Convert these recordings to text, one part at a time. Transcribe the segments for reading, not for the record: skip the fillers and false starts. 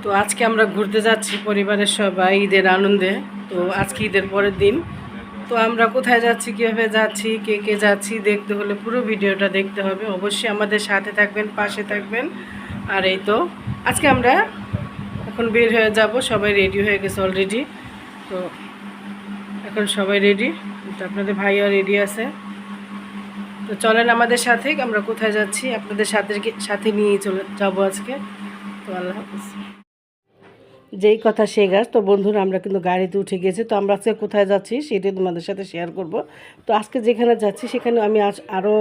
তো আজকে আমরা ঘুরতে যাচ্ছি পরিবারের সবাই ঈদের আনন্দে। তো আজকে ঈদের পরের দিন। তো আমরা কোথায় যাচ্ছি, কীভাবে যাচ্ছি, কে কে যাচ্ছি দেখতে হলে পুরো ভিডিওটা দেখতে হবে। অবশ্যই আমাদের সাথে থাকবেন, পাশে থাকবেন। আর এই তো আজকে আমরা এখন বের হয়ে যাব, সবাই রেডি হয়ে গেছে অলরেডি। তো এখন সবাই রেডি, তো আপনাদের ভাইও রেডি আছে। তো চলেন আমাদের সাথে, আমরা কোথায় যাচ্ছি আপনাদের সাথে নিয়েই চলে যাবো আজকে। তো আল্লাহ হাফিজ। যেই কথা সেই গাছ। তো বন্ধুরা আমরা কিন্তু গাড়িতে উঠে গেছি। তো আমরা আজকে কোথায় যাচ্ছি সেটাই তোমাদের সাথে শেয়ার করব। তো আজকে যেখানে যাচ্ছি সেখানে আমি আরও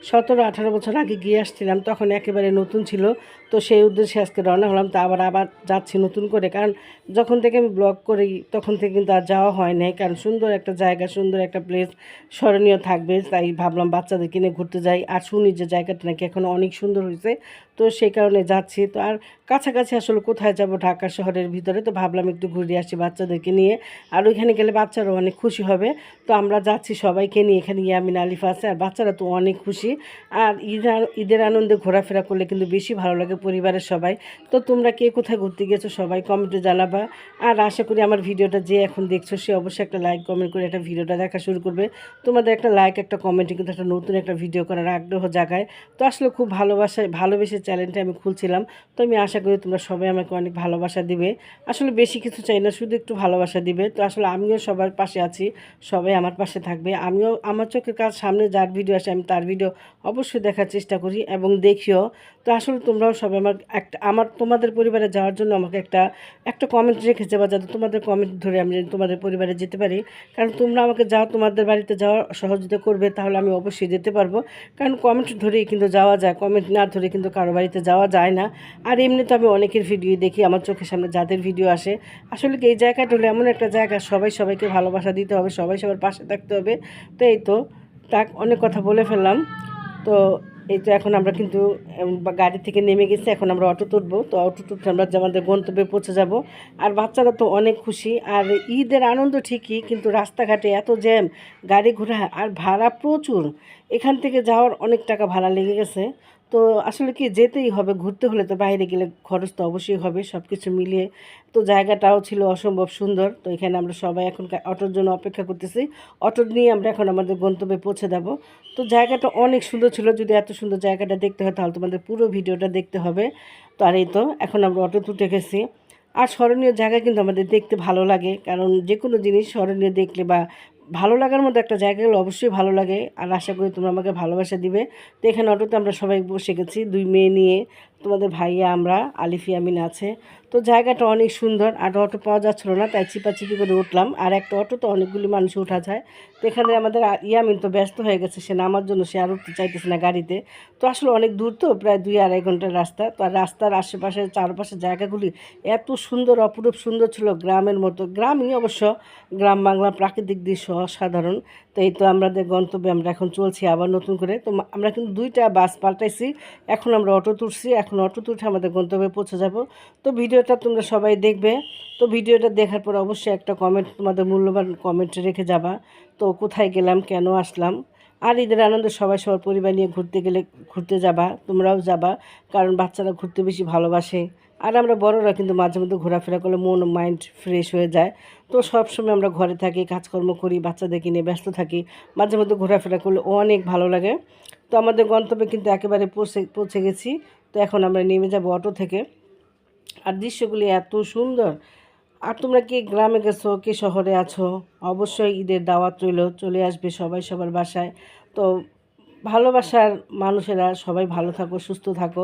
17-18 বছর আগে গিয়ে আসছিলাম, তখন একেবারে নতুন ছিল। তো সেই উদ্দেশ্যে আজকে রওনা হলাম। তো আবার যাচ্ছি নতুন করে, কারণ যখন থেকে আমি ব্লগ করি তখন থেকে কিন্তু আর যাওয়া হয় নাই। কারণ সুন্দর একটা জায়গা, সুন্দর একটা প্লেস, স্মরণীয় থাকবে, তাই ভাবলাম বাচ্চাদেরকে নিয়ে ঘুরতে যাই। আর শুনি যে জায়গাটা নাকি এখন অনেক সুন্দর হয়েছে, তো সেই কারণে যাচ্ছি। তো আর কাছাকাছি আসলে কোথায় যাব, ঢাকা শহরের ভিতরে, তো ভাবলাম একটু ঘুরে আসি বাচ্চাদেরকে নিয়ে। আর ওইখানে গেলে বাচ্চারাও অনেক খুশি হবে। তো আমরা যাচ্ছি সবাইকে নিয়ে, এখানে ইয়ামিন আলিফা আছে, আর বাচ্চারা তো অনেক খুশি। আর ঈদের আনন্দে ঘোরাফেরা করলে কিন্তু বেশি ভালো লাগে পরিবারের সবাই। তো তোমরা কে কোথায় ঘুরতে গেছো সবাই কমেন্টে জানাবা। আর আশা করি আমার ভিডিওটা যে এখন দেখছো সে অবশ্যই একটা লাইক কমেন্ট করে একটা ভিডিওটা দেখা শুরু করবে। তোমাদের একটা লাইক, একটা কমেন্টে কিন্তু একটা নতুন একটা ভিডিও করার আগ্রহ জাগায়। তো আসলে খুব ভালোবেসে চ্যানেলটা আমি খুলছিলাম। তো আমি আশা করি তোমরা সবাই আমাকে অনেক ভালোবাসা দিবে। আসলে বেশি কিছু চাই না, শুধু একটু ভালোবাসা দিবে। তো আসলে আমিও সবার পাশে আছি, সবাই আমার পাশে থাকবে। আমিও আমার চোখের কাছে সামনে যার ভিডিও আসে আমি তার ভিডিও অবশ্যই দেখার চেষ্টা করি এবং দেখিও। তো আসলে তোমরাও সবাই তোমাদের পরিবারে যাওয়ার জন্য আমাকে একটা কমেন্ট রেখেছে, বা যাতে তোমাদের কমেন্ট ধরে আমি তোমাদের পরিবারে যেতে পারি। কারণ তোমরা আমাকে তোমাদের বাড়িতে যাওয়ার সহযোগিতা করবে, তাহলে আমি অবশ্যই যেতে পারবো। কারণ কমেন্ট ধরেই কিন্তু যাওয়া যায়, কমেন্ট না ধরে কিন্তু কারো বাড়িতে যাওয়া যায় না। আর এমনি তো আমি অনেকের ভিডিও দেখি, আমার চোখের সামনে যাদের ভিডিও আসে। আসলে কি এই জায়গাটা হলো এমন একটা জায়গা, সবাইকে ভালোবাসা দিতে হবে, সবার পাশে থাকতে হবে। তো এই তো অনেক কথা বলে ফেললাম। তো এই তো এখন আমরা কিন্তু গাড়ি থেকে নেমে গেছি, এখন আমরা অটো তুলবো। তো অটো তুলতে আমরা আমাদের গন্তব্যে পৌঁছে যাব। আর বাচ্চারা তো অনেক খুশি। আর ঈদের আনন্দ ঠিকই, কিন্তু রাস্তাঘাটে এত জ্যাম, গাড়ি ঘোড়া আর ভাড়া প্রচুর। এখান থেকে যাওয়ার অনেক টাকা ভাড়া লেগে গেছে। তো আসলে কি যেতেই হবে, ঘুরতে হলে তো বাইরে গেলে খরচ তো অবশ্যই হবে, সব কিছু মিলিয়ে। তো জায়গাটাও ছিল অসম্ভব সুন্দর। তো এখানে আমরা সবাই এখন অটোর জন্য অপেক্ষা করতেছি। অটো নিয়ে আমরা এখন আমাদের গন্তব্যে পৌঁছে যাব। তো জায়গাটা অনেক সুন্দর ছিল। যদি এত সুন্দর জায়গাটা দেখতে হয় তাহলে তোমাদের পুরো ভিডিওটা দেখতে হবে। তো আর এই তো এখন আমরা অটো তুলে গেছি। আর স্মরণীয় জায়গা কিন্তু আমাদের দেখতে ভালো লাগে, কারণ যে কোনো জিনিস স্মরণীয় দেখলে বা ভালো লাগার মধ্যে একটা জায়গা গেলে অবশ্যই ভালো লাগে। আর আশা করি তোমরা আমাকে ভালোবাসা দিবে। তো এখানে অটোতে আমরা সবাই বসে গেছি, 2 মেয়ে নিয়ে, তোমাদের ভাইয়া, আমরা, আলিফ, ইয়ামিন আছে। তো জায়গাটা অনেক সুন্দর। আর অটো পাওয়া যাচ্ছিলো না, তাই চিপাচিপি করে উঠলাম। আর একটা অটো তো অনেকগুলি মানুষ উঠা যায়। তো এখানে আমাদের ইয়ামিন তো ব্যস্ত হয়ে গেছে, সে নামার জন্য, সে আর উঠতে চাইতেছে না গাড়িতে। তো আসলে অনেক দূর, তো প্রায় 2-2.5 ঘন্টার রাস্তা। তো আর রাস্তার আশেপাশে চারপাশে জায়গাগুলি এত সুন্দর, অপরূপ সুন্দর ছিল, গ্রামের মতো। গ্রামই অবশ্য, গ্রাম বাংলা প্রাকৃতিক দৃশ্য অসাধারণ। তো এই তো আমাদের গন্তব্যে আমরা এখন চলছি আবার নতুন করে। তো আমরা কিন্তু 2টা বাস পাল্টাইছি, এখন আমরা অটো তুলছি। এখন অটো তুলতে আমাদের গন্তব্যে পৌঁছে যাব। তো ভিডিওটা তোমরা সবাই দেখবে। তো ভিডিওটা দেখার পর অবশ্যই একটা কমেন্ট, তোমাদের মূল্যবান কমেন্ট রেখে যাবা। তো কোথায় গেলাম, কেন আসলাম। আর ঈদের আনন্দে সবাই সবার পরিবার নিয়ে ঘুরতে যাবা, তোমরাও যাবা। কারণ বাচ্চারা ঘুরতে বেশি ভালোবাসে। আর আমরা বড়রা কিন্তু মাঝে মধ্যে ঘোরাফেরা করলে মন ও মাইন্ড ফ্রেশ হয়ে যায়। তো সবসময় আমরা ঘরে থাকি, কাজকর্ম করি, বাচ্চাদেরকে নিয়ে ব্যস্ত থাকি। মাঝে মধ্যে ঘোরাফেরা করলে অনেক ভালো লাগে। তো আমাদের গন্তব্যে কিন্তু একেবারে পৌঁছে গেছি। তো এখন আমরা নেমে যাব অটো থেকে। আর দৃশ্যগুলি এত সুন্দর। আর তোমরা কি গ্রামে গেছো, কি শহরে আছো, অবশ্যই ঈদের দাওয়াত রইল, চলে আসবে সবাই সবার বাসায়। তো ভালোবাসার মানুষেরা সবাই ভালো থাকো, সুস্থ থাকো,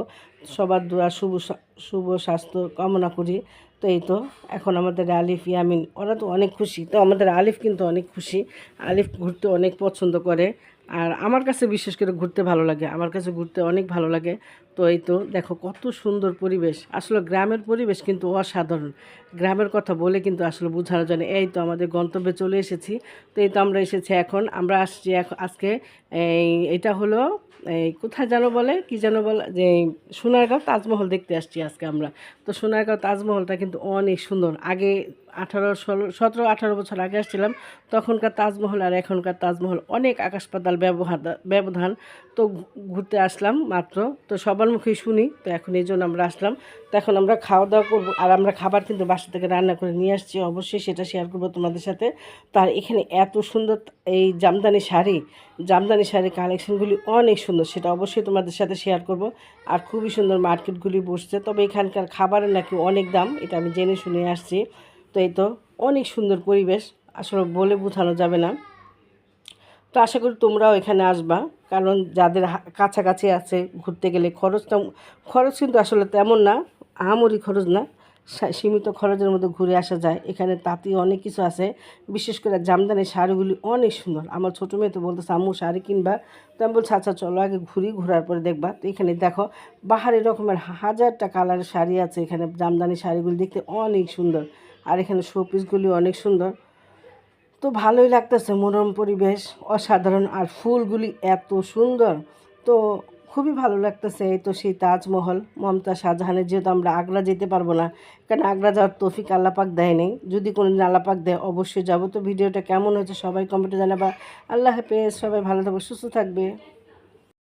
সবার দোয়া শুভ স্বাস্থ্য কামনা করি। তো এই তো এখন আমাদের আলিফ, ইয়ামিন, ওরা তো অনেক খুশি। তো আমাদের আলিফ কিন্তু অনেক খুশি। আলিফ ঘুরতে অনেক পছন্দ করে। আর আমার কাছে বিশেষ করে ঘুরতে ভালো লাগে, আমার কাছে ঘুরতে অনেক ভালো লাগে। তো এই তো দেখো কত সুন্দর পরিবেশ। আসলে গ্রামের পরিবেশ কিন্তু অসাধারণ। গ্রামের কথা বলে কিন্তু আসলে বোঝানো যায় না। এই তো আমাদের গন্তব্যে চলে এসেছি। তো এই তো আমরা এসেছি, এখন আমরা আসছি আজকে এটা হলো কোথায় যেন বলে, কি যেন বলে, যে সোনারগাঁও তাজমহল দেখতে আসছি আজকে আমরা। তো সোনারগাঁও তাজমহলটা কিন্তু অনেক সুন্দর। আগে 17-18 বছর আগে আসছিলাম, তখনকার তাজমহল আর এখনকার তাজমহল অনেক আকাশ পাতাল ব্যবধান। তো ঘুরতে আসলাম মাত্র। তো সবার সবার মুখেই শুনি। তো এখন এই জন্য আমরা আসলাম। তো এখন আমরা খাওয়া দাওয়া করবো, আর আমরা খাবার কিন্তু বাসা থেকে রান্না করে নিয়ে আসছি, অবশ্যই সেটা শেয়ার করবো তোমাদের সাথে। তার এখানে এত সুন্দর এই জামদানি শাড়ির কালেকশনগুলি অনেক সুন্দর, সেটা অবশ্যই তোমাদের সাথে শেয়ার করব। আর খুবই সুন্দর মার্কেটগুলি বসছে, তবে এখানকার খাবারের নাকি অনেক দাম, এটা আমি জেনে শুনে আসছি। তো এই তো অনেক সুন্দর পরিবেশ, আসলে বলে বোঝানো যাবে না। তো আশা করি তোমরাও এখানে আসবা, কারণ যাদের কাছাকাছি আছে ঘুরতে গেলে খরচ কিন্তু আসলে তেমন না, আহামরি খরচ না, সীমিত খরচের মধ্যে ঘুরে আসা যায়। এখানে তাঁতি অনেক কিছু আছে, বিশেষ করে জামদানি শাড়িগুলি অনেক সুন্দর। আমার ছোটো মেয়ে তো বলতেছে আম্মু শাড়ি কিনবা, তো আমি বলছি আচ্ছা চলো আগে ঘোরার পরে দেখবা। তো এখানে দেখো বাহারি রকমের হাজারটা কালারের শাড়ি আছে, এখানে জামদানি শাড়িগুলি দেখতে অনেক সুন্দর, আর এখানে শোপিসগুলি অনেক সুন্দর। তো ভালোই লাগতেছে, মনোরম পরিবেশ অসাধারণ, আর ফুলগুলি এত সুন্দর। তো খুবই ভালো লাগতেছে। এই তো সেই তাজমহল মমতাজ শাহজাহানের, যেহেতু আমরা আগ্রা যেতে পারবো না, কারণ আগ্রা যাওয়ার তৌফিক আল্লাপাক দেয় নেই, যদি কোনো দিন আল্লাপাক দেয় অবশ্যই যাব। তো ভিডিওটা কেমন হয়েছে সবাই কমেন্টে জানাবা। আল্লাহ হাফেজ, সবাই ভালো থাকবে, সুস্থ থাকবে।